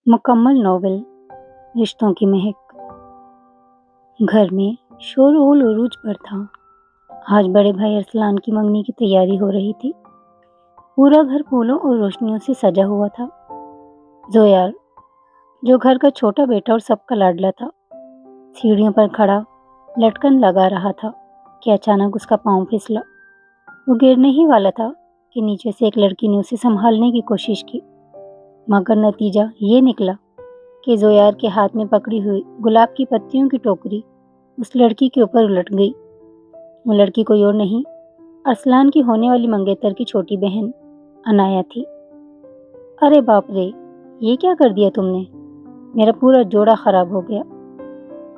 مکمل ناول رشتوں کی مہک۔ گھر میں شور و عروج پر تھا۔ آج بڑے بھائی ارسلان کی منگنی کی تیاری ہو رہی تھی۔ پورا گھر پھولوں اور روشنیوں سے سجا ہوا تھا۔ زویار جو گھر کا چھوٹا بیٹا اور سب کا لاڈلا تھا، سیڑھیوں پر کھڑا لٹکن لگا رہا تھا کہ اچانک اس کا پاؤں پھسلا۔ وہ گرنے ہی والا تھا کہ نیچے سے ایک لڑکی نے اسے سنبھالنے کی کوشش کی، مگر نتیجہ یہ نکلا کہ زویار کے ہاتھ میں پکڑی ہوئی گلاب کی پتیوں کی ٹوکری اس لڑکی کے اوپر الٹ گئی۔ وہ لڑکی کوئی اور نہیں، ارسلان کی ہونے والی منگیتر کی چھوٹی بہن عنایہ تھی۔ ارے باپ رے، یہ کیا کر دیا تم نے؟ میرا پورا جوڑا خراب ہو گیا،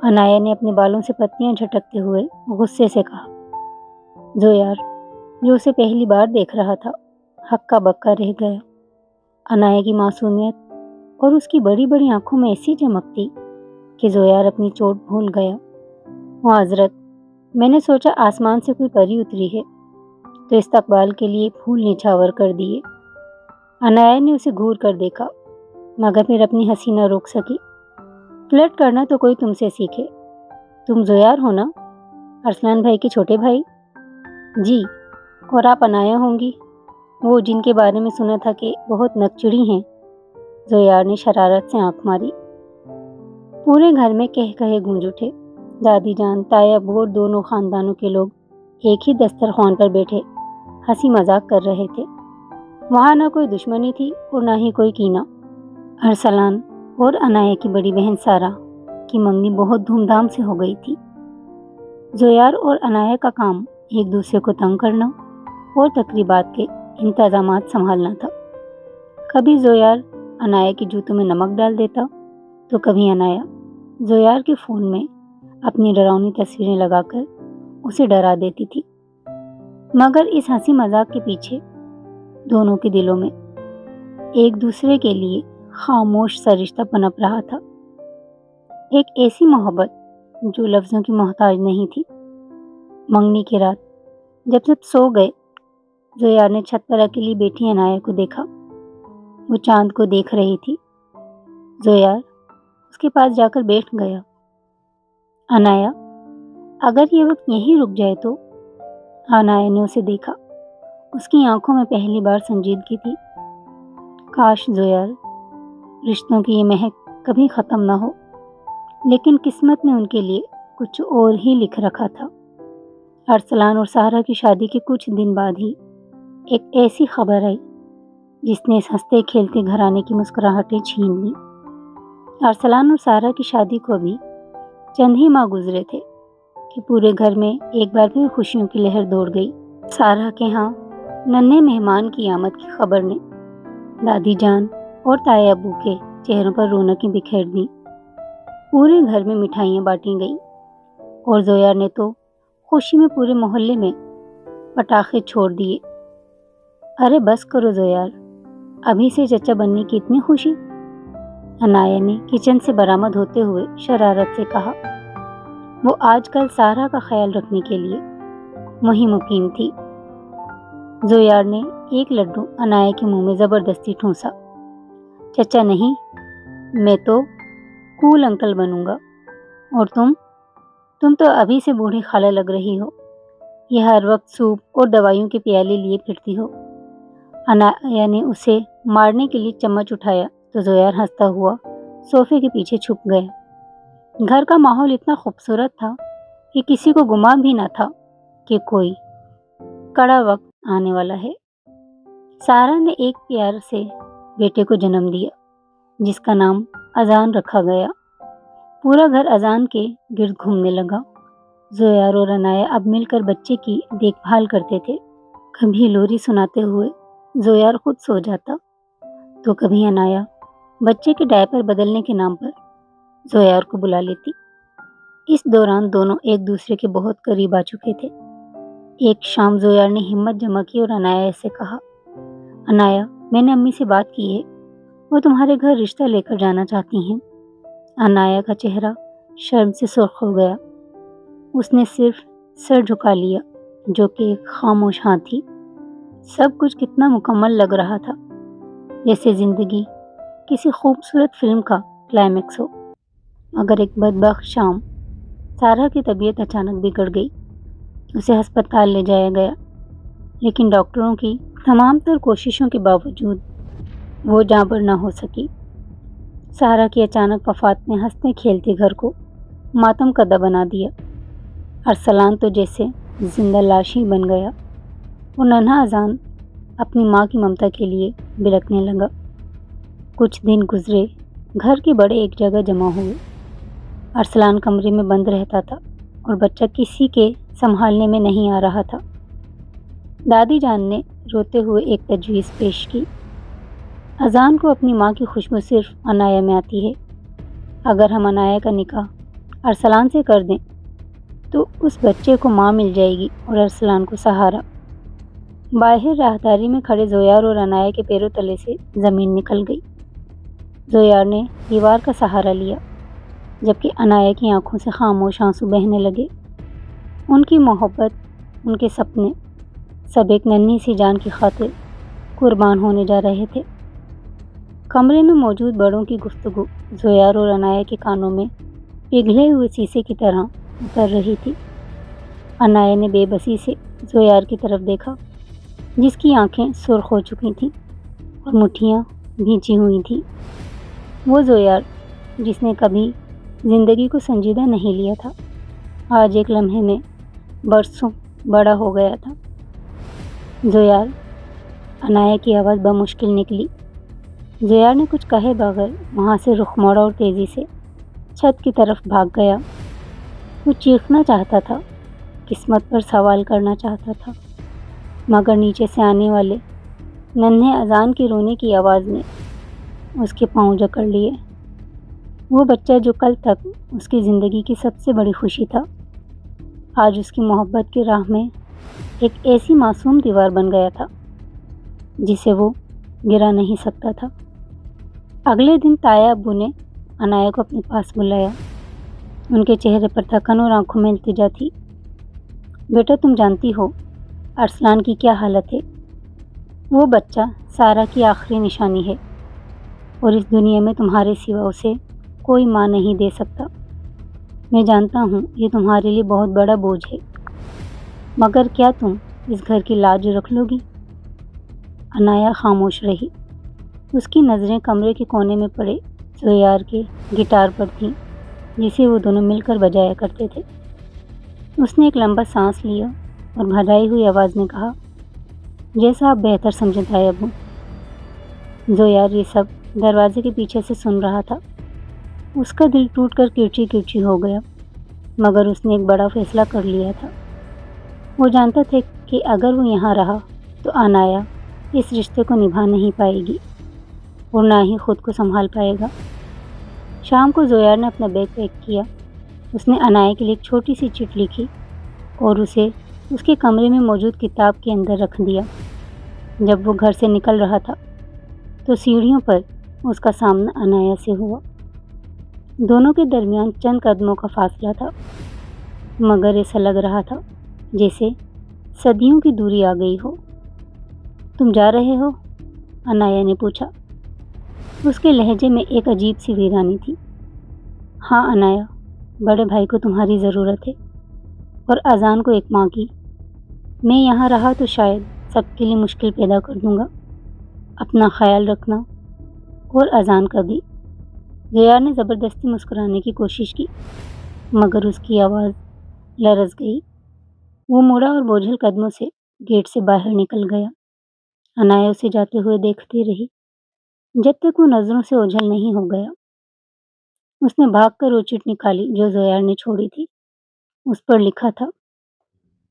عنایہ نے اپنے بالوں سے پتیاں جھٹکتے ہوئے غصے سے کہا۔ زویار جو اسے پہلی بار دیکھ رہا تھا، ہکا بکا رہ گیا۔ عنایہ کی معصومیت اور اس کی بڑی بڑی آنکھوں میں ایسی چمک تھی کہ زویار اپنی چوٹ بھول گیا۔ معذرت، میں نے سوچا آسمان سے کوئی پری اتری ہے تو استقبال کے لیے پھول نچھاور کر دیے۔ عنایہ نے اسے گھور کر دیکھا، مگر پھر اپنی ہنسی نہ روک سکی۔ فلرٹ کرنا تو کوئی تم سے سیکھے۔ تم زویار ہو نا، ارسلان بھائی کے چھوٹے بھائی؟ جی، اور آپ عنایہ ہوں گی، وہ جن کے بارے میں سنا تھا کہ بہت نکچڑی ہیں۔ زویار نے شرارت سے آنکھ ماری۔ پورے گھر میں کہے گونج اٹھے۔ دادی جان، تایا ابو اور دونوں خاندانوں کے لوگ ایک ہی دسترخوان پر بیٹھے ہنسی مذاق کر رہے تھے۔ وہاں نہ کوئی دشمنی تھی اور نہ ہی کوئی کینہ۔ ارسلان اور عنایہ کی بڑی بہن سارہ کی منگنی بہت دھوم دھام سے ہو گئی تھی۔ زویار اور عنایہ کا کام ایک دوسرے کو تنگ کرنا اور تقریبات کے انتظامات سنبھالنا تھا۔ کبھی زویار عنایہ کے جوتوں میں نمک ڈال دیتا تو کبھی عنایہ زویار کے فون میں اپنی ڈراؤنی تصویریں لگا کر اسے ڈرا دیتی تھی۔ مگر اس ہنسی مذاق کے پیچھے دونوں کے دلوں میں ایک دوسرے کے لیے خاموش سا رشتہ پنپ رہا تھا، ایک ایسی محبت جو لفظوں کی محتاج نہیں تھی۔ منگنی کی رات جب سب سو گئے، زویار نے چھت پر اکیلی بیٹھی عنایہ کو دیکھا۔ وہ چاند کو دیکھ رہی تھی۔ زویار اس کے پاس جا کر بیٹھ گیا۔ عنایہ، اگر یہ وقت یہیں رک جائے تو؟ عنایہ نے اسے دیکھا۔ اس کی آنکھوں میں پہلی بار سنجیدگی تھی۔ کاش زویار، رشتوں کی یہ مہک کبھی ختم نہ ہو، لیکن قسمت نے ان کے لیے کچھ اور ہی لکھ رکھا تھا۔ ارسلان اور سارہ کی شادی کے کچھ دن بعد ہی ایک ایسی خبر آئی جس نے اس ہنستے کھیلتے گھرانے کی مسکراہٹیں چھین لی۔ ارسلان اور سارہ کی شادی کو ابھی چند ہی ماہ گزرے تھے کہ پورے گھر میں ایک بار پھر خوشیوں کی لہر دوڑ گئی۔ سارہ کے ہاں ننھے مہمان کی آمد کی خبر نے دادی جان اور تایا ابو کے چہروں پر رونقیں بکھیر دیں۔ پورے گھر میں مٹھائیاں بانٹی گئیں اور زویار نے تو خوشی میں پورے محلے میں پٹاخے چھوڑ دیے۔ ارے بس کرو زویار، ابھی سے چچا بننے کی اتنی خوشی؟ عنایہ نے کچن سے برآمد ہوتے ہوئے شرارت سے کہا۔ وہ آج کل سارہ کا خیال رکھنے کے لیے وہیں مقیم تھی۔ زویار نے ایک لڈو عنایہ کے منہ میں زبردستی ٹھونسا۔ چچا نہیں، میں تو کول انکل بنوں گا، اور تم تو ابھی سے بوڑھی خالہ لگ رہی ہو، یہ ہر وقت سوپ اور دوائیوں کے پیالے لیے پھرتی ہو۔ عنایہ نے اسے مارنے کے لیے چمچ اٹھایا تو زویار ہنستا ہوا صوفے کے پیچھے چھپ گیا۔ گھر کا ماحول اتنا خوبصورت تھا کہ کسی کو گمان بھی نہ تھا کہ کوئی کڑا وقت آنے والا ہے۔ سارہ نے ایک پیار سے بیٹے کو جنم دیا جس کا نام اذان رکھا گیا۔ پورا گھر اذان کے گرد گھومنے لگا۔ زویار اور عنایہ اب مل کر بچے کی دیکھ بھال کرتے تھے۔ کبھی لوری سناتے ہوئے زویار خود سو جاتا تو کبھی عنایہ بچے کے ڈائپر بدلنے کے نام پر زویار کو بلا لیتی۔ اس دوران دونوں ایک دوسرے کے بہت قریب آ چکے تھے۔ ایک شام زویار نے ہمت جمع کی اور عنایہ سے کہا، عنایہ، میں نے امی سے بات کی ہے، وہ تمہارے گھر رشتہ لے کر جانا چاہتی ہیں۔ عنایہ کا چہرہ شرم سے سرخ ہو گیا۔ اس نے صرف سر جھکا لیا جو کہ ایک خاموش ہاں تھی۔ سب کچھ کتنا مکمل لگ رہا تھا، جیسے زندگی کسی خوبصورت فلم کا کلائمیکس ہو، مگر ایک بدبخت شام سارہ کی طبیعت اچانک بگڑ گئی۔ اسے ہسپتال لے جایا گیا، لیکن ڈاکٹروں کی تمام تر کوششوں کے باوجود وہ جاں بر نہ ہو سکی۔ سارہ کی اچانک وفات نے ہنستے کھیلتے گھر کو ماتم کدہ بنا دیا۔ ارسلان تو جیسے زندہ لاش ہی بن گیا۔ وہ ننھا اذان اپنی ماں کی ممتا کے لیے بلکنے لگا۔ کچھ دن گزرے، گھر کے بڑے ایک جگہ جمع ہوئے۔ ارسلان کمرے میں بند رہتا تھا اور بچہ کسی کے سنبھالنے میں نہیں آ رہا تھا۔ دادی جان نے روتے ہوئے ایک تجویز پیش کی۔ اذان کو اپنی ماں کی خوشبو صرف عنایا میں آتی ہے۔ اگر ہم عنایا کا نکاح ارسلان سے کر دیں تو اس بچے کو ماں مل جائے گی اور ارسلان کو سہارا۔ باہر راہداری میں کھڑے زویار اور عنایا کے پیروں تلے سے زمین نکل گئی۔ زویار نے دیوار کا سہارا لیا، جبکہ عنایا کی آنکھوں سے خاموش آنسو بہنے لگے۔ ان کی محبت، ان کے سپنے، سب ایک ننھی سی جان کی خاطر قربان ہونے جا رہے تھے۔ کمرے میں موجود بڑوں کی گفتگو زویار اور عنایا کے کانوں میں پگھلے ہوئے شیشے کی طرح اتر رہی تھی۔ عنایا نے بے بسی سے زویار کی طرف دیکھا، جس کی آنکھیں سرخ ہو چکی تھیں اور مٹھیاں بھینچی ہوئی تھیں۔ وہ زویار جس نے کبھی زندگی کو سنجیدہ نہیں لیا تھا، آج ایک لمحے میں برسوں بڑا ہو گیا تھا۔ زویار، عنایا کی آواز بمشکل نکلی۔ زویار نے کچھ کہے بغیر وہاں سے رخ موڑا اور تیزی سے چھت کی طرف بھاگ گیا۔ وہ چیخنا چاہتا تھا، قسمت پر سوال کرنا چاہتا تھا، مگر نیچے سے آنے والے ننھے اذان کے رونے کی آواز نے اس کے پاؤں جکڑ لیے۔ وہ بچہ جو کل تک اس کی زندگی کی سب سے بڑی خوشی تھا، آج اس کی محبت کی راہ میں ایک ایسی معصوم دیوار بن گیا تھا جسے وہ گرا نہیں سکتا تھا۔ اگلے دن تایا ابو نے عنایا کو اپنے پاس بلایا۔ ان کے چہرے پر تھکن اور آنکھوں میں التجا تھی۔ بیٹا، تم جانتی ہو ارسلان کی کیا حالت ہے؟ وہ بچہ سارہ کی آخری نشانی ہے اور اس دنیا میں تمہارے سوا اسے کوئی ماں نہیں دے سکتا۔ میں جانتا ہوں یہ تمہارے لیے بہت بڑا بوجھ ہے، مگر کیا تم اس گھر کی لاج رکھ لو گی؟ عنایا خاموش رہی۔ اس کی نظریں کمرے کے کونے میں پڑے زویار کے گٹار پر تھیں، جسے وہ دونوں مل کر بجایا کرتے تھے۔ اس نے ایک لمبا سانس لیا اور بھرائی ہوئی آواز میں کہا، جیسا آپ بہتر سمجھیں تایا ابو۔ زویار یہ سب دروازے کے پیچھے سے سن رہا تھا۔ اس کا دل ٹوٹ کر کرچی کرچی ہو گیا، مگر اس نے ایک بڑا فیصلہ کر لیا تھا۔ وہ جانتا تھا کہ اگر وہ یہاں رہا تو عنایا اس رشتے کو نبھا نہیں پائے گی اور نہ ہی خود کو سنبھال پائے گا۔ شام کو زویار نے اپنا بیگ پیک کیا۔ اس نے عنایا کے لیے ایک چھوٹی سی چٹ لکھی اور اسے اس کے کمرے میں موجود کتاب کے اندر رکھ دیا۔ جب وہ گھر سے نکل رہا تھا تو سیڑھیوں پر اس کا سامنا عنایا سے ہوا۔ دونوں کے درمیان چند قدموں کا فاصلہ تھا، مگر ایسا لگ رہا تھا جیسے صدیوں کی دوری آ گئی ہو۔ تم جا رہے ہو؟ عنایا نے پوچھا۔ اس کے لہجے میں ایک عجیب سی ویرانی تھی۔ ہاں عنایا، بڑے بھائی کو تمہاری ضرورت ہے اور اذان کو ایک ماں کی۔ میں یہاں رہا تو شاید سب کے لیے مشکل پیدا کر دوں گا۔ اپنا خیال رکھنا، اور اذان کا بھی۔ زویار نے زبردستی مسکرانے کی کوشش کی، مگر اس کی آواز لرز گئی۔ وہ مڑا اور بوجھل قدموں سے گیٹ سے باہر نکل گیا۔ عنایا اسے جاتے ہوئے دیکھتی رہی جب تک وہ نظروں سے اوجھل نہیں ہو گیا۔ اس نے بھاگ کر وہ چٹ نکالی جو زویار نے چھوڑی تھی۔ اس پر لکھا تھا،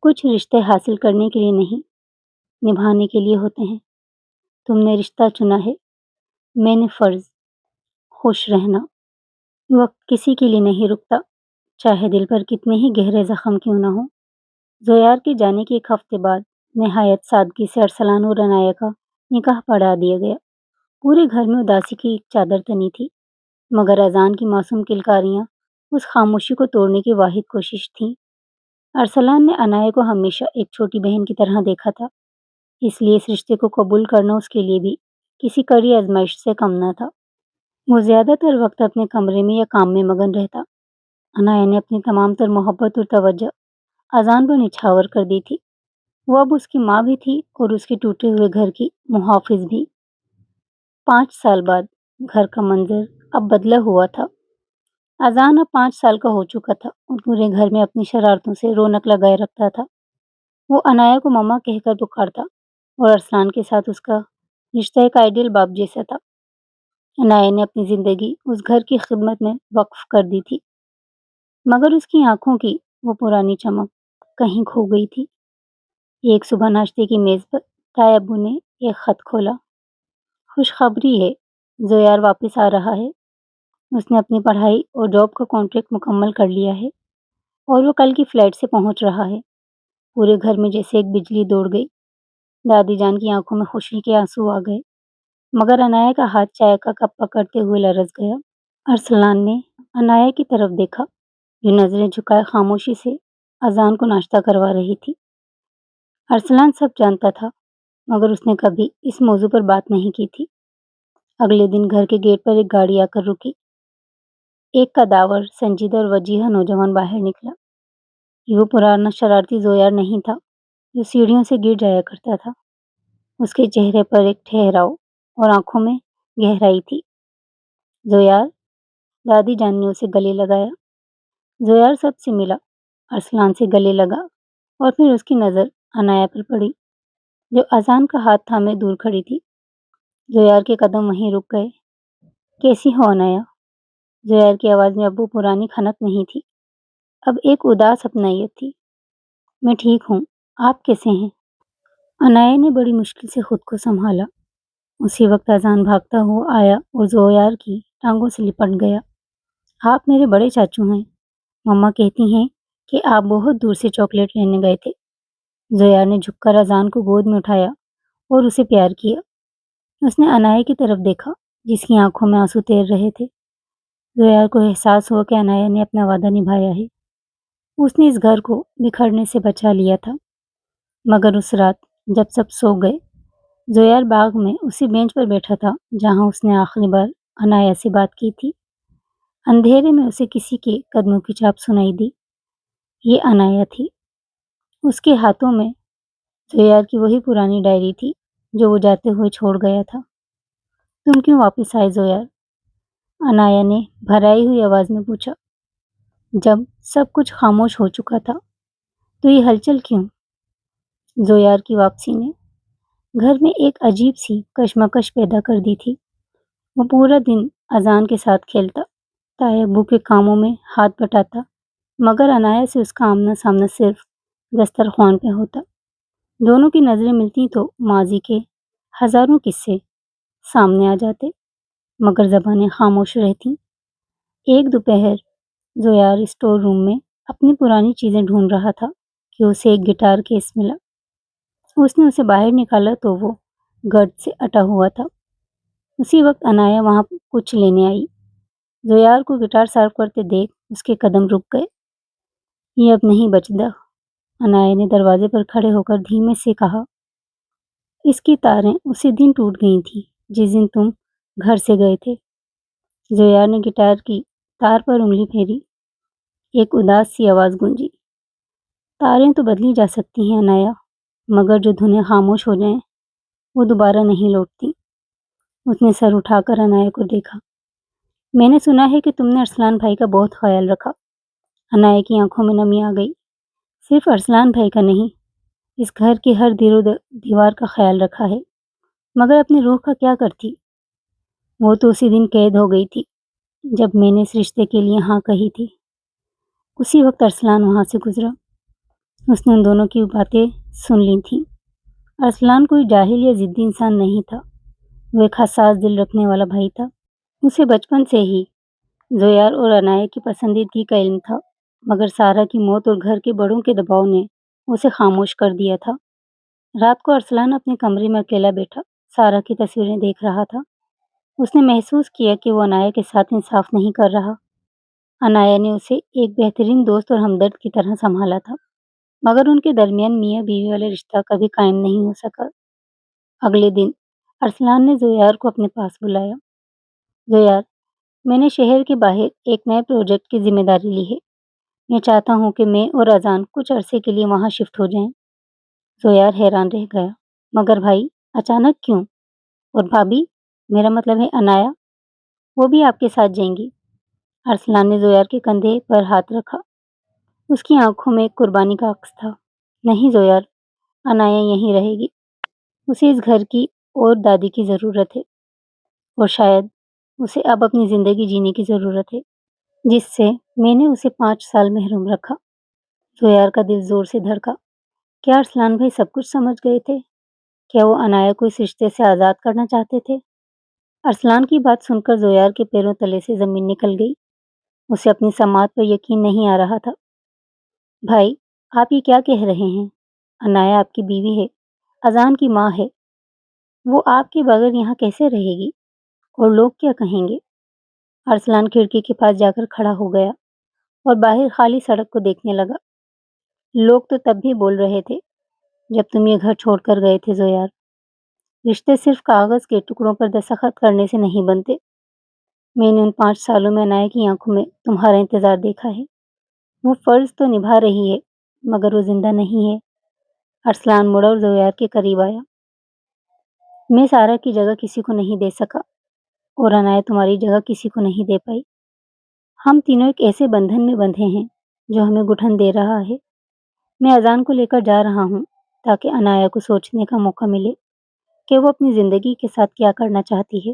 کچھ رشتے حاصل کرنے کے لیے نہیں، نبھانے کے لیے ہوتے ہیں۔ تم نے رشتہ چنا ہے، میں نے فرض۔ خوش رہنا۔ وقت کسی کے لیے نہیں رکتا، چاہے دل پر کتنے ہی گہرے زخم کیوں نہ ہو۔ زویار کے جانے کے ایک ہفتے بعد نہایت سادگی سے ارسلان اور عنایا کا نکاح پڑھا دیا گیا۔ پورے گھر میں اداسی کی ایک چادر تنی تھی، مگر اذان کی معصوم کلکاریاں اس خاموشی کو توڑنے کی واحد کوشش تھیں۔ ارسلان نے عنایا کو ہمیشہ ایک چھوٹی بہن کی طرح دیکھا تھا، اس لیے اس رشتے کو قبول کرنا اس کے لیے بھی کسی کڑی آزمائش سے کم نہ تھا۔ وہ زیادہ تر وقت اپنے کمرے میں یا کام میں مگن رہتا۔ عنایا نے اپنی تمام تر محبت اور توجہ اذان پر نچھاور کر دی تھی۔ وہ اب اس کی ماں بھی تھی اور اس کے ٹوٹے ہوئے گھر کی محافظ بھی۔ 5 سال بعد گھر کا منظر اب بدلا ہوا تھا۔ اذان اب 5 سال کا ہو چکا تھا اور پورے گھر میں اپنی شرارتوں سے رونق لگائے رکھتا تھا۔ وہ عنایا کو مما کہہ کر پکارتا اور ارسلان کے ساتھ اس کا رشتہ ایک آئیڈیل باپ جیسا تھا۔ عنایا نے اپنی زندگی اس گھر کی خدمت میں وقف کر دی تھی، مگر اس کی آنکھوں کی وہ پرانی چمک کہیں کھو گئی تھی۔ ایک صبح ناشتے کی میز پر تائے ابو نے ایک خط کھولا۔ خوشخبری ہے، زویار واپس آ رہا ہے۔ اس نے اپنی پڑھائی اور جاب کا کانٹریکٹ مکمل کر لیا ہے اور وہ کل کی فلائٹ سے پہنچ رہا ہے۔ پورے گھر میں جیسے ایک بجلی دوڑ گئی۔ دادی جان کی آنکھوں میں خوشی کے آنسو آ گئے، مگر عنایا کا ہاتھ چائے کا کپ پکڑتے ہوئے لرز گیا۔ ارسلان نے عنایا کی طرف دیکھا جو نظریں جھکائے خاموشی سے اذان کو ناشتہ کروا رہی تھی۔ ارسلان سب جانتا تھا، مگر اس نے کبھی اس موضوع پر بات نہیں کی تھی۔ اگلے دن گھر کے گیٹ پر ایک گاڑی آ کر رکی۔ ایک قداور، سنجیدہ اور وجیہہ نوجوان باہر نکلا۔ یہ وہ پرانا شرارتی زویار نہیں تھا جو سیڑھیوں سے گر جایا کرتا تھا۔ اس کے چہرے پر ایک ٹھہراؤ اور آنکھوں میں گہرائی تھی۔ زویار، دادی جان نے اسے گلے لگایا۔ زویار سب سے ملا، ارسلان سے گلے لگا اور پھر اس کی نظر عنایا پر پڑی جو اذان کا ہاتھ تھامے دور کھڑی تھی۔ زویار کے قدم وہیں رک گئے۔ کیسی ہو عنایا؟ زویار کی آواز میں اب وہ پرانی کھنک نہیں تھی، اب ایک اداس اپنائیت تھی۔ میں ٹھیک ہوں، آپ کیسے ہیں؟ عنایا نے بڑی مشکل سے خود کو سنبھالا۔ اسی وقت اذان بھاگتا ہوا آیا اور زویار کی ٹانگوں سے لپٹ گیا۔ آپ میرے بڑے چاچو ہیں، مما کہتی ہیں کہ آپ بہت دور سے چاکلیٹ لینے گئے تھے۔ زویار نے جھک کر اذان کو گود میں اٹھایا اور اسے پیار کیا۔ اس نے عنایا کی طرف دیکھا جس کی آنکھوں میں آنسو تیر رہے تھے۔ زویار کو احساس ہوا کہ عنایا نے اپنا وعدہ نبھایا ہے۔ اس نے اس گھر کو بکھرنے سے بچا لیا تھا۔ مگر اس رات جب سب سو گئے، زویار باغ میں اسی بینچ پر بیٹھا تھا جہاں اس نے آخری بار عنایا سے بات کی تھی۔ اندھیرے میں اسے کسی کے قدموں کی چاپ سنائی دی۔ یہ عنایا تھی۔ اس کے ہاتھوں میں زویار کی وہی پرانی ڈائری تھی جو وہ جاتے ہوئے چھوڑ گیا تھا۔ تم کیوں واپس آئے زویار؟ عنایا نے بھرائی ہوئی آواز میں پوچھا۔ جب سب کچھ خاموش ہو چکا تھا تو یہ ہلچل کیوں؟ زویار کی واپسی نے گھر میں ایک عجیب سی کشمکش پیدا کر دی تھی۔ وہ پورا دن اذان کے ساتھ کھیلتا، تائے ابو کے کاموں میں ہاتھ بٹاتا، مگر عنایا سے اس کا آمنا سامنا صرف دسترخوان پہ ہوتا۔ دونوں کی نظریں ملتی تو ماضی کے ہزاروں قصے سامنے آ جاتے، مگر زبانیں خاموش رہتی۔ ایک دوپہر زویار اسٹور روم میں اپنی پرانی چیزیں ڈھونڈ رہا تھا کہ اسے ایک گٹار کیس ملا۔ اس نے اسے باہر نکالا تو وہ گرد سے اٹا ہوا تھا۔ اسی وقت عنایا وہاں کچھ لینے آئی۔ زویار کو گٹار صاف کرتے دیکھ اس کے قدم رک گئے۔ یہ اب نہیں بجدا، عنایا نے دروازے پر کھڑے ہو کر دھیمے سے کہا۔ اس کی تاریں اسی دن ٹوٹ گئی تھیں جس دن تم گھر سے گئے تھے۔ زویار نے گٹار کی تار پر انگلی پھیری۔ ایک اداس سی آواز گونجی۔ تاریں تو بدلی جا سکتی ہیں عنایا، مگر جو دھنیں خاموش ہو جائیں وہ دوبارہ نہیں لوٹتی۔ اس نے سر اٹھا کر عنایا کو دیکھا۔ میں نے سنا ہے کہ تم نے ارسلان بھائی کا بہت خیال رکھا۔ عنایا کی آنکھوں میں نمی آ گئی۔ صرف ارسلان بھائی کا نہیں، اس گھر کی ہر دیر و دیوار کا خیال رکھا ہے، مگر اپنی روح کا کیا کرتی؟ وہ تو اسی دن قید ہو گئی تھی جب میں نے اس رشتے کے لیے ہاں کہی تھی۔ اسی وقت ارسلان وہاں سے گزرا۔ اس نے ان دونوں کی باتیں سن لی تھیں۔ ارسلان کوئی جاہل یا ضدی انسان نہیں تھا، وہ ایک حساس دل رکھنے والا بھائی تھا۔ اسے بچپن سے ہی زویار اور عنایا کی پسندیدگی کا علم تھا، مگر سارا کی موت اور گھر کے بڑوں کے دباؤ نے اسے خاموش کر دیا تھا۔ رات کو ارسلان اپنے کمرے میں اکیلا بیٹھا سارا کی تصویریں دیکھ رہا تھا۔ اس نے محسوس کیا کہ وہ عنایا کے ساتھ انصاف نہیں کر رہا۔ عنایا نے اسے ایک بہترین دوست اور ہمدرد کی طرح سنبھالا تھا، مگر ان کے درمیان میاں بیوی والا رشتہ کبھی قائم نہیں ہو سکا۔ اگلے دن ارسلان نے زویار کو اپنے پاس بلایا۔ زویار، میں نے شہر کے باہر ایک نئے پروجیکٹ کی ذمہ داری لی ہے۔ میں چاہتا ہوں کہ میں اور اذان کچھ عرصے کے لیے وہاں شفٹ ہو جائیں۔ زویار حیران رہ گیا۔ مگر بھائی، اچانک کیوں؟ اور بھابھی، میرا مطلب ہے انایا، وہ بھی آپ کے ساتھ جائیں گی؟ ارسلان نے زویار کے کندھے پر ہاتھ رکھا۔ اس کی آنکھوں میں قربانی کا عکس تھا۔ نہیں زویار، انایا یہیں رہے گی۔ اسے اس گھر کی اور دادی کی ضرورت ہے، اور شاید اسے اب اپنی زندگی جینے کی ضرورت ہے، جس سے میں نے اسے 5 سال محروم رکھا۔ زویار کا دل زور سے دھڑکا۔ کیا ارسلان بھائی سب کچھ سمجھ گئے تھے؟ کیا وہ انایا کو اس رشتے سے آزاد کرنا چاہتے تھے؟ ارسلان کی بات سن کر زویار کے پیروں تلے سے زمین نکل گئی۔ اسے اپنی سماعت پر یقین نہیں آ رہا تھا۔ بھائی، آپ یہ کیا کہہ رہے ہیں؟ انایا آپ کی بیوی ہے، اذان کی ماں ہے۔ وہ آپ کے بغیر یہاں کیسے رہے گی؟ اور لوگ کیا کہیں گے؟ ارسلان کھڑکی کے پاس جا کر کھڑا ہو گیا اور باہر خالی سڑک کو دیکھنے لگا۔ لوگ تو تب بھی بول رہے تھے جب تم یہ گھر چھوڑ کر گئے تھے زویار۔ رشتے صرف کاغذ کے ٹکڑوں پر دستخط کرنے سے نہیں بنتے۔ میں نے ان 5 سالوں میں انایا کی آنکھوں میں تمہارا انتظار دیکھا ہے۔ وہ فرض تو نبھا رہی ہے، مگر وہ زندہ نہیں ہے۔ ارسلان مڑا اور زویار کے قریب آیا۔ میں سارا کی جگہ کسی کو نہیں دے سکا، اور انایا تمہاری جگہ کسی کو نہیں دے پائی۔ ہم تینوں ایک ایسے بندھن میں بندھے ہیں جو ہمیں گٹھن دے رہا ہے۔ میں اذان کو لے کر جا رہا ہوں تاکہ انایا کو سوچنے کا موقع ملے کہ وہ اپنی زندگی کے ساتھ کیا کرنا چاہتی ہے۔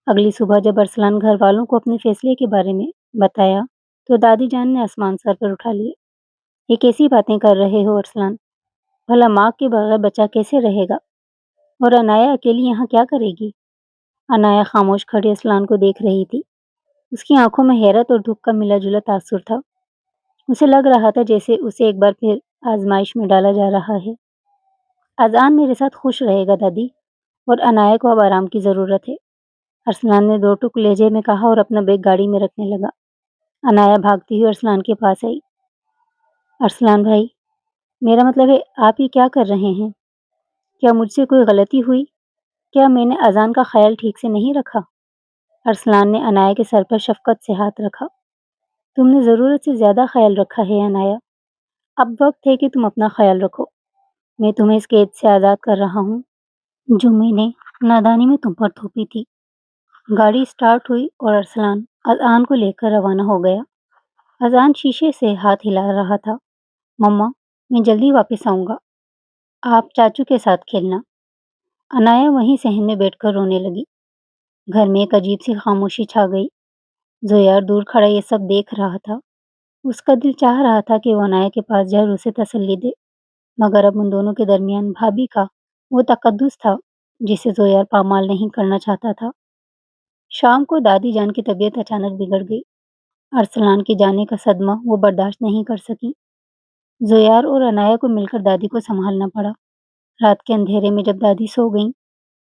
اگلی صبح جب ارسلان گھر والوں کو اپنے فیصلے کے بارے میں بتایا تو دادی جان نے آسمان سر پر اٹھا لیے۔ یہ کیسی باتیں کر رہے ہو ارسلان؟ بھلا ماں کے بغیر بچہ کیسے رہے گا؟ اور انایا اکیلی یہاں کیا کرے گی؟ انایا خاموش کھڑی ارسلان کو دیکھ رہی تھی۔ اس کی آنکھوں میں حیرت اور دکھ کا ملا جلا تاثر تھا۔ اسے لگ رہا تھا جیسے اسے ایک بار پھر آزمائش میں ڈالا جا رہا ہے۔ اذان میرے ساتھ خوش رہے گا دادی، اور انایا کو اب آرام کی ضرورت ہے، ارسلان نے دو ٹک لہجے میں کہا اور اپنا بیگ گاڑی میں رکھنے لگا۔ انایا بھاگتی ہوئی ارسلان کے پاس آئی۔ ارسلان بھائی، میرا مطلب ہے آپ یہ کیا کر رہے ہیں؟ کیا مجھ سے کوئی غلطی ہوئی؟ کیا میں نے اذان کا خیال ٹھیک سے نہیں رکھا؟ ارسلان نے انایا کے سر پر شفقت سے ہاتھ رکھا۔ تم نے ضرورت سے زیادہ خیال رکھا ہے انایا۔ اب وقت ہے کہ تم اپنا خیال رکھو۔ میں تمہیں اس قید سے آزاد کر رہا ہوں جو میں نے نادانی میں تم پر تھوپی تھی۔ گاڑی سٹارٹ ہوئی اور ارسلان اذان کو لے کر روانہ ہو گیا۔ اذان شیشے سے ہاتھ ہلا رہا تھا۔ مما، میں جلدی واپس آؤں گا، آپ چاچو کے ساتھ کھیلنا۔ انایا وہیں صحن میں بیٹھ کر رونے لگی۔ گھر میں ایک عجیب سی خاموشی چھا گئی۔ زویار دور کھڑا یہ سب دیکھ رہا تھا۔ اس کا دل چاہ رہا تھا کہ وہ انایا کے پاس جائے اور اسے تسلی دے، مگر اب ان دونوں کے درمیان بھابھی کا وہ تقدس تھا جسے زویار پامال نہیں کرنا چاہتا تھا۔ شام کو دادی جان کی طبیعت اچانک بگڑ گئی۔ ارسلان کے جانے کا صدمہ وہ برداشت نہیں کر سکی۔ زویار اور انایا کو مل کر دادی کو سنبھالنا پڑا۔ رات کے اندھیرے میں جب دادی سو گئیں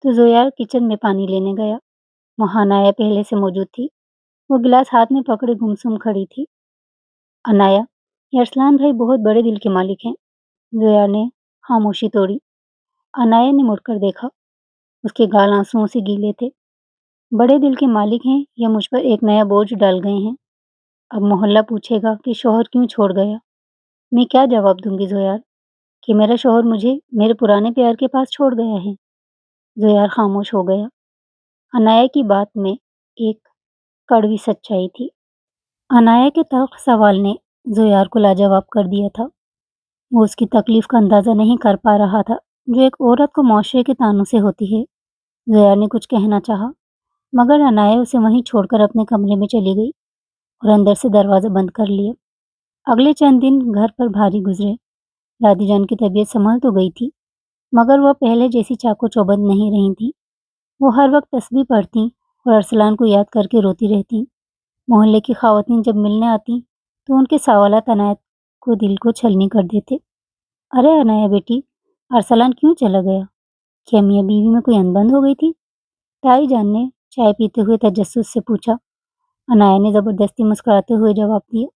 تو زویار کچن میں پانی لینے گیا۔ وہاں انایا پہلے سے موجود تھی۔ وہ گلاس ہاتھ میں پکڑے گمسم کھڑی تھی۔ انایا، یہ ارسلان بھائی بہت بڑے دل کے مالک ہیں۔ زویار نے خاموشی توڑی۔ انایا نے مڑ کر دیکھا۔ اس کے گال آنسوؤں سے گیلے تھے۔ بڑے دل کے مالک ہیں یا مجھ پر ایک نیا بوجھ ڈال گئے ہیں؟ اب محلہ پوچھے گا کہ شوہر کیوں چھوڑ گیا؟ میں کیا جواب دوں گی زویار؟ کہ میرا شوہر مجھے میرے پرانے پیار کے پاس چھوڑ گیا ہے؟ زویار خاموش ہو گیا۔ انایا کی بات میں ایک کڑوی سچائی تھی۔ انایا کے تلخ سوال نے زویار کو لاجواب کر دیا تھا۔ وہ اس کی تکلیف کا اندازہ نہیں کر پا رہا تھا جو ایک عورت کو معاشرے کے تانوں سے ہوتی ہے۔ زویار نے کچھ کہنا چاہا، مگر انایا اسے وہیں چھوڑ کر اپنے کمرے میں چلی گئی اور اندر سے دروازہ بند کر لیا۔ اگلے چند دن گھر پر بھاری گزرے۔ دادی جان کی طبیعت سنبھل تو گئی تھی، مگر وہ پہلے جیسی چاقو چوبند نہیں رہی تھیں۔ وہ ہر وقت تسبیح پڑھتی اور ارسلان کو یاد کر کے روتی رہتی۔ محلے کی خواتین جب ملنے آتی تو ان کے سوالات عنایت کو دل کو چھلنی کر دیتے۔ ارے انایا بیٹی، ارسلان کیوں چلا گیا؟ کیا میاں بیوی میں کوئی انبن ہو گئی تھی؟ تائی جان نے چائے پیتے ہوئے تجسس سے پوچھا۔ انایا نے زبردستی مسکراتے ہوئے جواب دیا،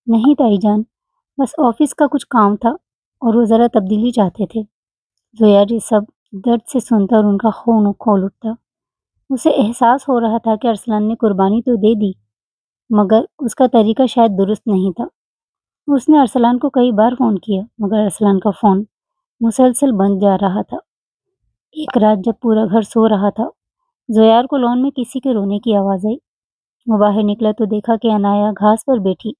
نہیں تائی جان، بس آفس کا کچھ کام تھا اور وہ ذرا تبدیلی چاہتے تھے۔ زویار یہ سب درد سے سنتا اور ان کا خون کھول اٹھتا۔ اسے احساس ہو رہا تھا کہ ارسلان نے قربانی تو دے دی، مگر اس کا طریقہ شاید درست نہیں تھا۔ اس نے ارسلان کو کئی بار فون کیا، مگر ارسلان کا فون مسلسل بند جا رہا تھا۔ ایک رات جب پورا گھر سو رہا تھا، زویار کو لان میں کسی کے رونے کی آواز آئی۔ وہ باہر نکلا تو دیکھا کہ انایا گھاس پر بیٹھی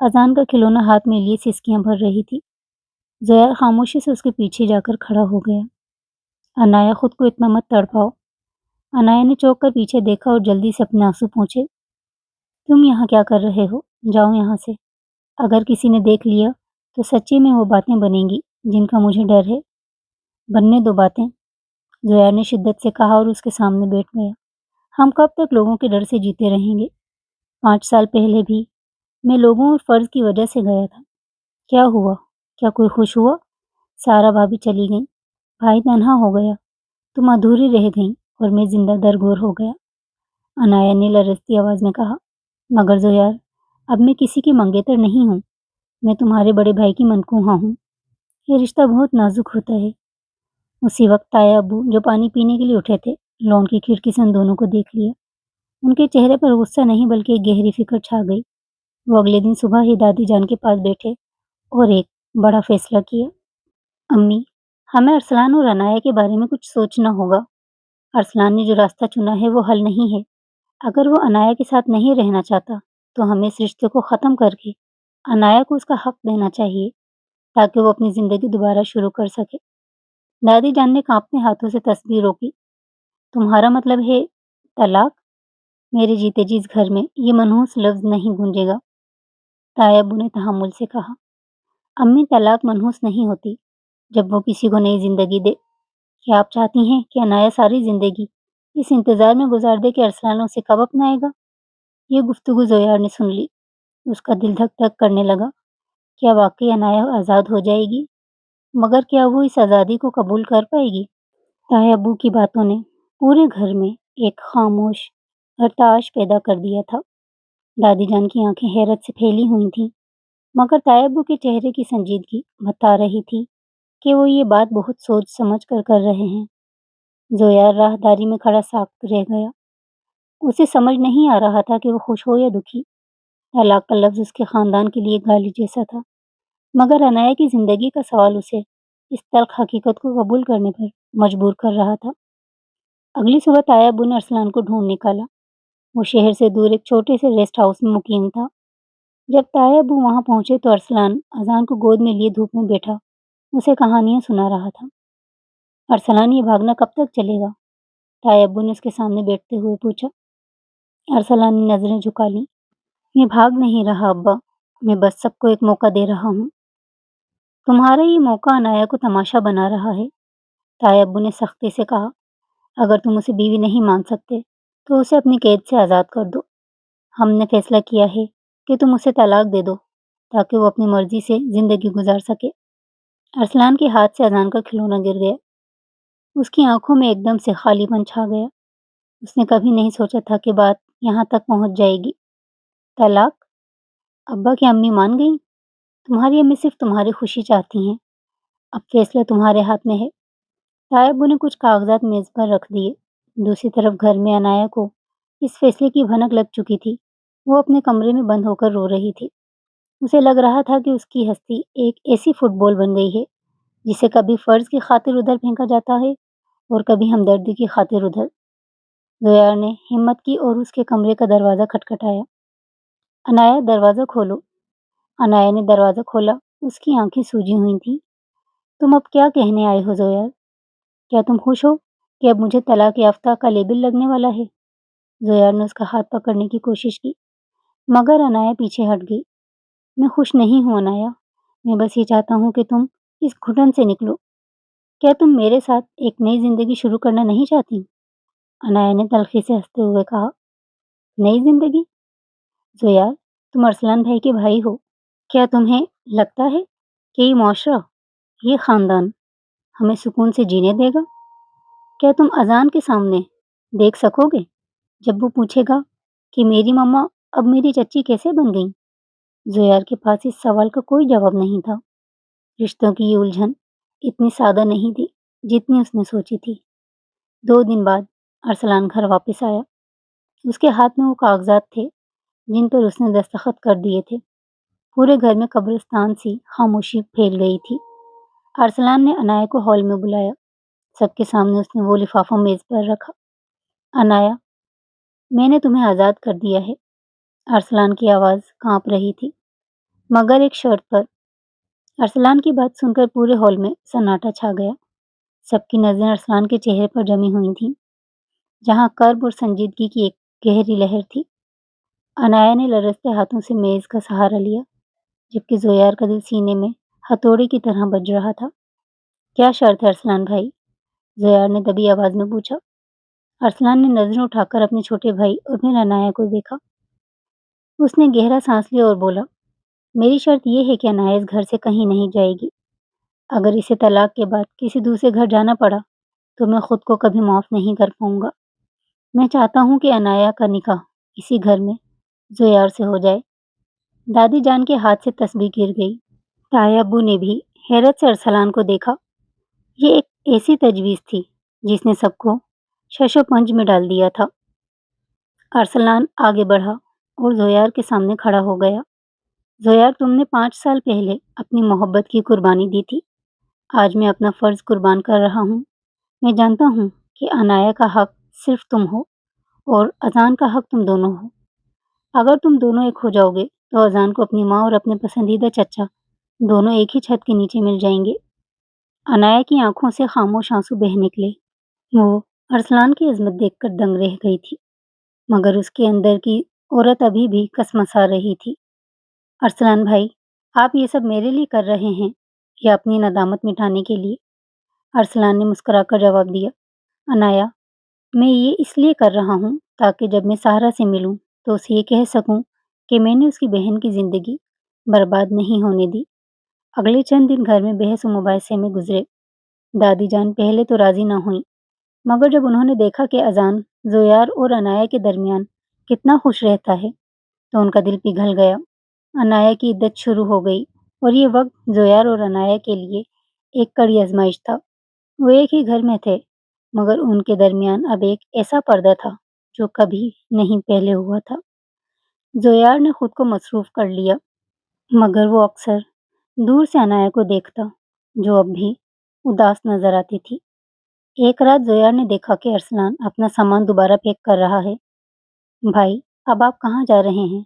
اذان کا کھلونا ہاتھ میں لیے سسکیاں بھر رہی تھی۔ زویار خاموشی سے اس کے پیچھے جا کر کھڑا ہو گیا۔ انایا، خود کو اتنا مت تڑپاؤ۔ انایا نے چوک کر پیچھے دیکھا اور جلدی سے اپنے آنسو پوچھے۔ تم یہاں کیا کر رہے ہو؟ جاؤ یہاں سے۔ اگر کسی نے دیکھ لیا تو سچی میں وہ باتیں بنیں گی جن کا مجھے ڈر ہے۔ بننے دو باتیں، زویار نے شدت سے کہا اور اس کے سامنے بیٹھ گیا۔ ہم کب تک لوگوں کے ڈر سے جیتے رہیں گے؟ 5 سال پہلے بھی میں لوگوں اور فرض کی وجہ سے گیا تھا۔ کیا ہوا؟ کیا کوئی خوش ہوا؟ سارا بھابھی چلی گئی، بھائی تنہا ہو گیا، تم ادھوری رہ گئیں اور میں زندہ درگور ہو گیا۔ انایا نے لرزتی آواز میں کہا، مگر زویار، اب میں کسی کی منگیتر نہیں ہوں، میں تمہارے بڑے بھائی کی منکوہاں ہوں۔ یہ رشتہ بہت نازک ہوتا ہے۔ اسی وقت تایا ابو جو پانی پینے کے لیے اٹھے تھے، لون کی کھڑکی سے ان دونوں کو دیکھ لیا۔ ان کے چہرے پر غصہ نہیں بلکہ ایک گہری فکر چھا گئی۔ وہ اگلے دن صبح ہی دادی جان کے پاس بیٹھے اور ایک بڑا فیصلہ کیا۔ امی، ہمیں ارسلان اور انایا کے بارے میں کچھ سوچنا ہوگا۔ ارسلان نے جو راستہ چنا ہے وہ حل نہیں ہے۔ اگر وہ انایا کے ساتھ نہیں رہنا چاہتا تو ہمیں اس رشتے کو ختم کر کے انایا کو اس کا حق دینا چاہیے تاکہ وہ اپنی زندگی دوبارہ شروع کر سکے۔ دادی جان نے کانپتے ہاتھوں سے تسبیح روکی۔ تمہارا مطلب ہے طلاق؟ میرے جیتے جی اس گھر میں یہ منحوس لفظ نہیں گونجے گا، تایا ابو نے تحمل سے کہا۔ امی، طلاق منحوس نہیں ہوتی جب وہ کسی کو نئی زندگی دے۔ کیا آپ چاہتی ہیں کہ انایا ساری زندگی اس انتظار میں گزار دے کہ ارسلان اسے کب اپنائے گا؟ یہ گفتگو زویار نے سن لی۔ اس کا دل دھک دھک کرنے لگا۔ کیا واقعی انایا آزاد ہو جائے گی؟ مگر کیا وہ اس آزادی کو قبول کر پائے گی؟ تایا ابو کی باتوں نے پورے گھر میں ایک خاموش ارتعاش پیدا کر دیا تھا۔ دادی جان کی آنکھیں حیرت سے پھیلی ہوئی تھیں، مگر تایا ابو کے چہرے کی سنجیدگی بتا رہی تھی کہ وہ یہ بات بہت سوچ سمجھ کر رہے ہیں۔ زویار راہداری میں کھڑا ساکت رہ گیا۔ اسے سمجھ نہیں آ رہا تھا کہ وہ خوش ہو یا دکھی۔ طلاق کا لفظ اس کے خاندان کے لیے گالی جیسا تھا، مگر انایا کی زندگی کا سوال اسے اس تلخ حقیقت کو قبول کرنے پر مجبور کر رہا تھا۔ اگلی صبح تایا ابو نے ارسلان کو ڈھونڈ نکالا۔ وہ شہر سے دور ایک چھوٹے سے ریسٹ ہاؤس میں مقیم تھا۔ جب تایا ابو وہاں پہنچے تو ارسلان اذان کو گود میں لیے دھوپ میں بیٹھا اسے کہانیاں سنا رہا تھا۔ ارسلان، یہ بھاگنا کب تک چلے گا؟ تایا ابو نے اس کے سامنے بیٹھتے ہوئے پوچھا۔ ارسلان نے نظریں جھکا لیں۔ میں بھاگ نہیں رہا ابا، میں بس سب کو ایک موقع دے رہا ہوں۔ تمہارا یہ موقع انایا کو تماشا بنا رہا ہے، تایا ابو نے سختی سے کہا۔ اگر تم اسے بیوی نہیں مان سکتے تو اسے اپنی قید سے آزاد کر دو۔ ہم نے فیصلہ کیا ہے کہ تم اسے طلاق دے دو تاکہ وہ اپنی مرضی سے زندگی گزار سکے۔ ارسلان کے ہاتھ سے اذان کا کھلونا گر گیا۔ اس کی آنکھوں میں ایک دم سے خالی پن چھا گیا۔ اس نے کبھی نہیں سوچا تھا کہ بات یہاں تک پہنچ جائے گی۔ طلاق؟ ابا کی امی مان گئیں؟ تمہاری امی صرف تمہاری خوشی چاہتی ہیں، اب فیصلہ تمہارے ہاتھ میں ہے۔ تایا ابو نے کچھ کاغذات میز پر رکھ دیے۔ دوسری طرف گھر میں انایا کو اس فیصلے کی بھنک لگ چکی تھی۔ وہ اپنے کمرے میں بند ہو کر رو رہی تھی۔ اسے لگ رہا تھا کہ اس کی ہستی ایک ایسی فٹ بال بن گئی ہے جسے کبھی فرض کی خاطر ادھر پھینکا جاتا ہے اور کبھی ہمدردی کی خاطر ادھر۔ زویار نے ہمت کی اور اس کے کمرے کا دروازہ کھٹکھٹایا۔ انایا، دروازہ کھولو۔ انایا نے دروازہ کھولا۔ اس کی آنکھیں سوجی ہوئی تھیں۔ تم اب کیا کہنے آئے ہو زویار؟ کیا تم خوش ہو کہ اب مجھے طلاق یافتہ کا لیبل لگنے والا ہے؟ زویار نے اس کا ہاتھ پکڑنے کی کوشش کی، مگر انایا پیچھے ہٹ گئی۔ میں خوش نہیں ہوں انایا، میں بس یہ چاہتا ہوں کہ تم اس گھٹن سے نکلو۔ کیا تم میرے ساتھ ایک نئی زندگی شروع کرنا نہیں چاہتی؟ انایا نے تلخی سے ہنستے ہوئے کہا۔ نئی زندگی؟ زویار، تم ارسلان بھائی کے بھائی ہو۔ کیا تمہیں لگتا ہے کہ یہ معاشرہ، یہ خاندان ہمیں سکون سے جینے دے گا؟ کیا تم اذان کے سامنے دیکھ سکو گے جب وہ پوچھے گا کہ میری ماما اب میری چچی کیسے بن گئیں؟ زویار کے پاس اس سوال کا کوئی جواب نہیں تھا۔ رشتوں کی یہ الجھن اتنی سادہ نہیں تھی جتنی اس نے سوچی تھی۔ 2 دن بعد ارسلان گھر واپس آیا۔ اس کے ہاتھ میں وہ کاغذات تھے جن پر اس نے دستخط کر دیے تھے۔ پورے گھر میں قبرستان سی خاموشی پھیل گئی تھی۔ ارسلان نے انایا کو ہال میں بلایا۔ سب کے سامنے اس نے وہ لفافہ میز پر رکھا۔ انایا، میں نے تمہیں آزاد کر دیا ہے۔ ارسلان کی آواز کانپ رہی تھی، مگر ایک شرط پر۔ ارسلان کی بات سن کر پورے ہال میں سناٹا چھا گیا۔ سب کی نظریں ارسلان کے چہرے پر جمی ہوئی تھیں، جہاں کرب اور سنجیدگی کی ایک گہری لہر تھی۔ انایا نے لرزتے ہاتھوں سے میز کا سہارا لیا، جبکہ زویار کا دل سینے میں ہتھوڑے کی طرح بج رہا تھا۔ کیا شرط ہے ارسلان بھائی؟ زویار نے دبی آواز میں پوچھا۔ ارسلان نے نظریں اٹھا کر اپنے چھوٹے بھائی اور پھر انایا کو دیکھا۔ اس نے گہرا سانس لیا اور بولا، میری شرط یہ ہے کہ انایا اس گھر سے کہیں نہیں جائے گی۔ اگر اسے طلاق کے بعد کسی دوسرے گھر جانا پڑا تو میں خود کو کبھی معاف نہیں کر پاؤں گا۔ میں چاہتا ہوں کہ انایا کا نکاح اسی گھر میں زویار سے ہو جائے۔ دادی جان کے ہاتھ سے تسبیح گر گئی۔ تایا ابو نے بھی حیرت سے ارسلان کو دیکھا۔ یہ ایک ایسی تجویز تھی جس نے سب کو شش و پنج میں ڈال دیا تھا۔ ارسلان آگے بڑھا اور زویار کے سامنے کھڑا ہو گیا۔ زویار، تم نے 5 سال پہلے اپنی محبت کی قربانی دی تھی۔ آج میں اپنا فرض قربان کر رہا ہوں۔ میں جانتا ہوں کہ انایا کا حق صرف تم ہو اور اذان کا حق تم دونوں ہو۔ اگر تم دونوں ایک ہو جاؤ گے تو اذان کو اپنی ماں اور اپنے پسندیدہ چچا دونوں ایک ہی چھت کے نیچے مل جائیں گے۔ انایا کی آنکھوں سے خاموش آنسو بہہ نکلے۔ وہ ارسلان کی عظمت دیکھ کر دنگ رہ گئی تھی، مگر اس کے اندر کی عورت ابھی بھی کسمسا رہی تھی۔ ارسلان بھائی، آپ یہ سب میرے لیے کر رہے ہیں یا اپنی ندامت مٹانے کے لیے؟ ارسلان نے مسکرا کر جواب دیا، انایا، میں یہ اس لیے کر رہا ہوں تاکہ جب میں سہرا سے ملوں تو اسے یہ کہہ سکوں کہ میں نے اس کی بہن کی زندگی برباد نہیں ہونے دی۔ اگلے چند دن گھر میں بحث و مباحثے میں گزرے۔ دادی جان پہلے تو راضی نہ ہوئیں، مگر جب انہوں نے دیکھا کہ اذان زویار اور انایا کے درمیان کتنا خوش رہتا ہے تو ان کا دل پگھل گیا۔ انایا کی عدت شروع ہو گئی اور یہ وقت زویار اور انایا کے لیے ایک کڑی آزمائش تھا۔ وہ ایک ہی گھر میں تھے، مگر ان کے درمیان اب ایک ایسا پردہ تھا جو کبھی نہیں پہلے ہوا تھا۔ زویار نے خود کو مصروف کر لیا، مگر وہ اکثر دور سے انایا کو دیکھتا، جو اب بھی اداس نظر آتی تھی۔ ایک رات زویار نے دیکھا کہ ارسلان اپنا سامان دوبارہ پیک کر رہا ہے۔ بھائی، اب آپ کہاں جا رہے ہیں؟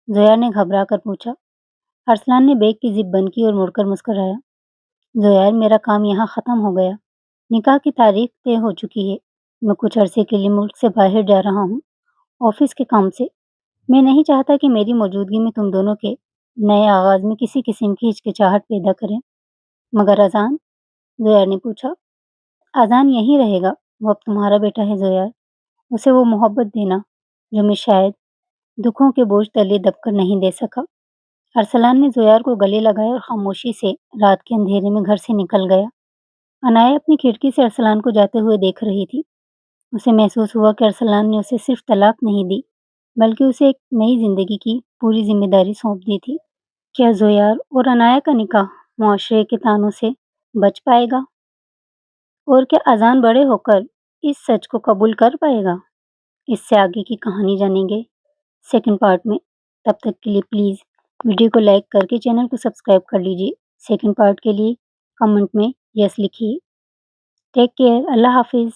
زویار نے گھبرا کر پوچھا۔ ارسلان نے بیگ کی زپ بند کی اور مڑ کر مسکرایا۔ زویار، میرا کام یہاں ختم ہو گیا۔ نکاح کی تاریخ طے ہو چکی ہے۔ میں کچھ عرصے کے لیے ملک سے باہر جا رہا ہوں، آفس کے کام سے۔ میں نہیں چاہتا کہ میری موجودگی میں تم دونوں کے نئے آغاز میں کسی قسم کی ہچکچاہٹ پیدا کریں۔ مگر اذان؟ زویار نے پوچھا۔ اذان یہیں رہے گا، وہ اب تمہارا بیٹا ہے زویار۔ اسے وہ محبت دینا جو میں شاید دکھوں کے بوجھ تلے دب کر نہیں دے سکا۔ ارسلان نے زویار کو گلے لگایا اور خاموشی سے رات کے اندھیرے میں گھر سے نکل گیا۔ انایا اپنی کھڑکی سے ارسلان کو جاتے ہوئے دیکھ رہی تھی۔ اسے محسوس ہوا کہ ارسلان نے اسے صرف طلاق نہیں دی، بلکہ اسے ایک نئی زندگی کی پوری ذمہ داری سونپ دی تھی۔ کیا زویار اور انایا کا نکاح معاشرے کے طعنوں سے بچ پائے گا؟ اور کیا اذان بڑے ہو کر اس سچ کو قبول کر پائے گا؟ اس سے آگے کی کہانی جانیں گے سیکنڈ پارٹ میں۔ تب تک کے لیے پلیز ویڈیو کو لائک کر کے چینل کو سبسکرائب کر لیجیے۔ سیکنڈ پارٹ کے لیے کمنٹ میں یس لکھیے۔ ٹیک کیئر، اللہ حافظ۔